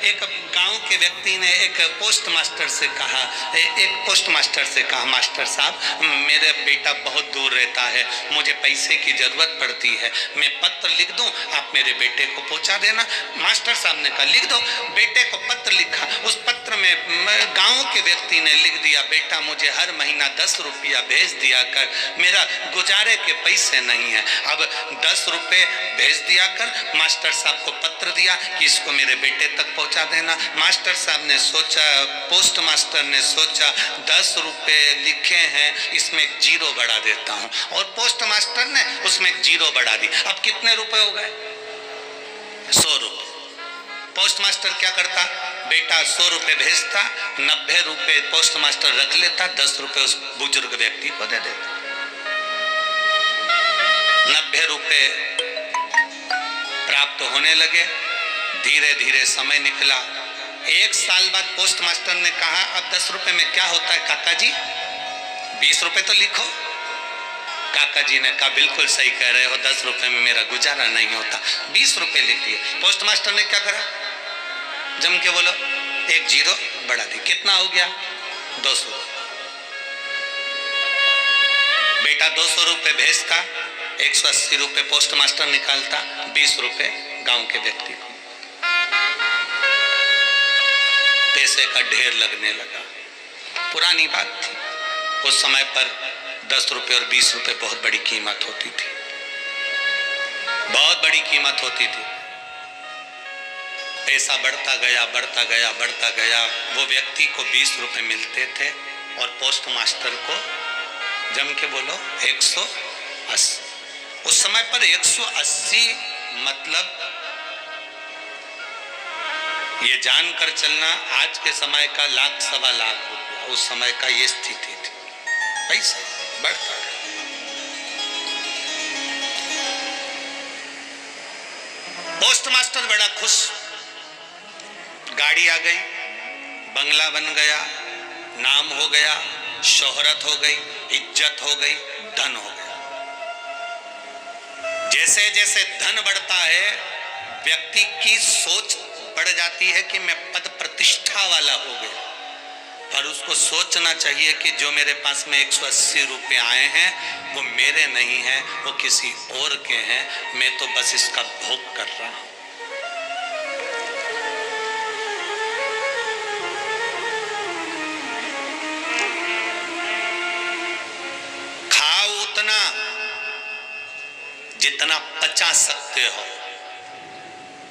एक गांव के व्यक्ति ने एक पोस्ट मास्टर से कहा, मास्टर साहब मेरा बेटा बहुत दूर रहता है, मुझे पैसे की जरूरत पड़ती है, मैं पत्र लिख दूं, आप मेरे बेटे को पहुंचा देना। मास्टर साहब ने कहा लिख दो। बेटे को पत्र लिखा। उस पत्र में गांव के व्यक्ति ने लिख दिया, बेटा मुझे हर महीना 10 रुपया भेज दिया कर, मेरा गुजारे के पैसे नहीं है। अब 10 रुपये भेज दिया कर। मास्टर साहब को पत्र दिया कि इसको मेरे बेटे तक पहुंचा देना। मास्टर साहब ने सोचा, पोस्ट मास्टर ने सोचा 10 रुपये लिखे हैं, इसमें एक जीरो बढ़ा देता हूं, और पोस्ट मास्टर ने उसमें एक जीरो बढ़ा दी। अब कितने रुपए हो गए? 100 रुपये। पोस्ट मास्टर क्या करता? बेटा 100 रुपये भेजता, 90 रुपये पोस्ट मास्टर रख लेता, 10 रुपये उस बुजुर्ग व्यक्ति को दे देता। 90 रुपये प्राप्त होने लगे। धीरे धीरे समय निकला। 1 साल बाद पोस्ट मास्टर ने कहा अब 10 रुपये में क्या होता है काका जी, 20 रुपये तो लिखो। काका जी ने कहा बिल्कुल सही कह रहे हो, 10 रुपये में मेरा गुजारा नहीं होता। 20 रुपये लिख दिए। पोस्ट मास्टर ने क्या करा? जम के बोलो, एक जीरो बढ़ा दी। कितना हो गया? 200। बेटा 200 रुपये भेजता, 180 रुपये पोस्ट मास्टर निकालता, 20 रुपये गांव के व्यक्ति को। पैसे का ढेर लगने लगा। पुरानी बात थी, उस समय पर 10 रुपये और 20 रुपये बहुत बड़ी कीमत होती थी, बहुत बड़ी कीमत होती थी। पैसा बढ़ता गया, बढ़ता गया, बढ़ता गया। वो व्यक्ति को 20 रुपये मिलते थे और पोस्ट मास्टर को, जम के बोलो, 180। उस समय पर 180 मतलब ये जानकर चलना आज के समय का 1,00,000 सवा लाख रुपया, उस समय का ये स्थिति थी। पैसा बढ़ता गया। पोस्ट मास्टर बड़ा खुश, गाड़ी आ गई, बंगला बन गया, नाम हो गया, शोहरत हो गई, इज्जत हो गई, धन हो गया। जैसे जैसे धन बढ़ता है, व्यक्ति की सोच बढ़ जाती है कि मैं पद प्रतिष्ठा वाला हो गया। पर उसको सोचना चाहिए कि जो मेरे पास में 180 रुपये आए हैं वो मेरे नहीं हैं, वो किसी और के हैं, मैं तो बस इसका भोग कर रहा हूं। खाओ उतना जितना पचा सकते हो,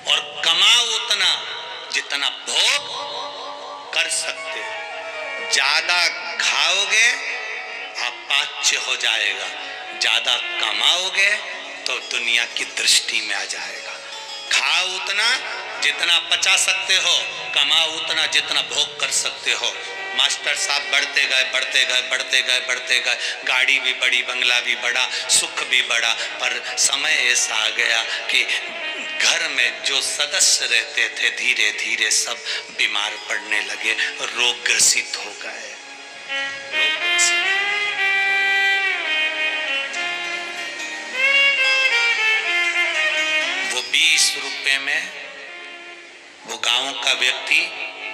और कमाओ उतना जितना भोग कर सकते हो। ज्यादा खाओगे अपाच्य हो जाएगा, ज्यादा कमाओगे तो दुनिया की दृष्टि में आ जाएगा। खाओ उतना जितना पचा सकते हो, कमाओ उतना जितना भोग कर सकते हो। मास्टर साहब बढ़ते गए, बढ़ते गए, बढ़ते गए, बढ़ते गए। गाड़ी भी बड़ी, बंगला भी बड़ा, सुख भी बड़ा। पर समय ऐसा आ गया कि घर में जो सदस्य रहते थे धीरे धीरे सब बीमार पड़ने लगे, रोग ग्रसित हो गए। वो 20 रुपए में वो गांव का व्यक्ति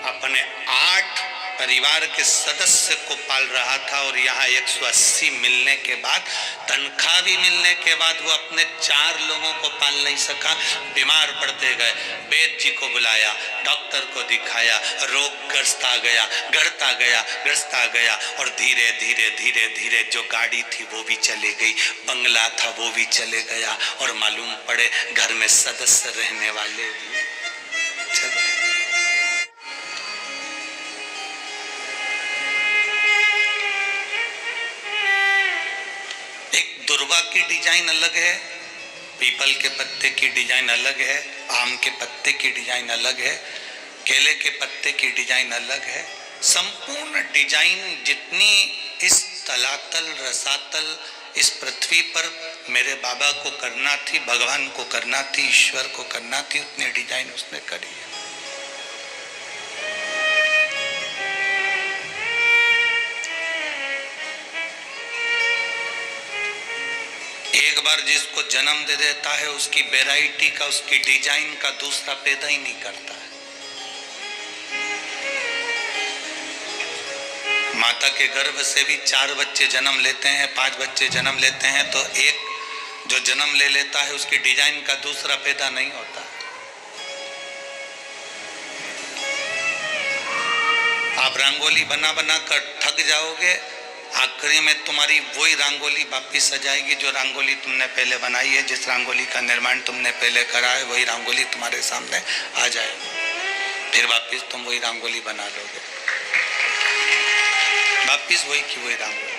अपने 8 परिवार के सदस्य को पाल रहा था, और यहाँ 180 मिलने के बाद, तनख्वाह भी मिलने के बाद वो अपने 4 लोगों को पाल नहीं सका। बीमार पड़ते गए, वैद्य जी को बुलाया, डॉक्टर को दिखाया, रोग ग्रस्ता गया, गढ़ता गया, ग्रस्ता गया, और धीरे धीरे धीरे धीरे जो गाड़ी थी वो भी चली गई, बंगला था वो भी चले गया, और मालूम पड़े घर में सदस्य रहने वाले भी चले। दुर्वा की डिजाइन अलग है, पीपल के पत्ते की डिजाइन अलग है, आम के पत्ते की डिजाइन अलग है, केले के पत्ते की डिजाइन अलग है। संपूर्ण डिजाइन जितनी इस तलातल रसातल इस पृथ्वी पर मेरे बाबा को करना थी, भगवान को करना थी, ईश्वर को करना थी, उतनी डिजाइन उसने करी है। एक बार जिसको जन्म दे देता है उसकी वैरायटी का, उसकी डिजाइन का दूसरा पैदा ही नहीं करता है। माता के गर्भ से भी 4 बच्चे जन्म लेते हैं, 5 बच्चे जन्म लेते हैं, तो एक जो जन्म ले लेता है उसकी डिजाइन का दूसरा पैदा नहीं होता। आप रंगोली बना बना कर थक जाओगे, आखिरी में तुम्हारी वही रंगोली वापिस सजाएगी जो रंगोली तुमने पहले बनाई है, जिस रंगोली का निर्माण तुमने पहले करा है, वही रंगोली तुम्हारे सामने आ जाएगी। फिर वापिस तुम वही रंगोली बना लोगे, वापिस वही की वही रंगोली।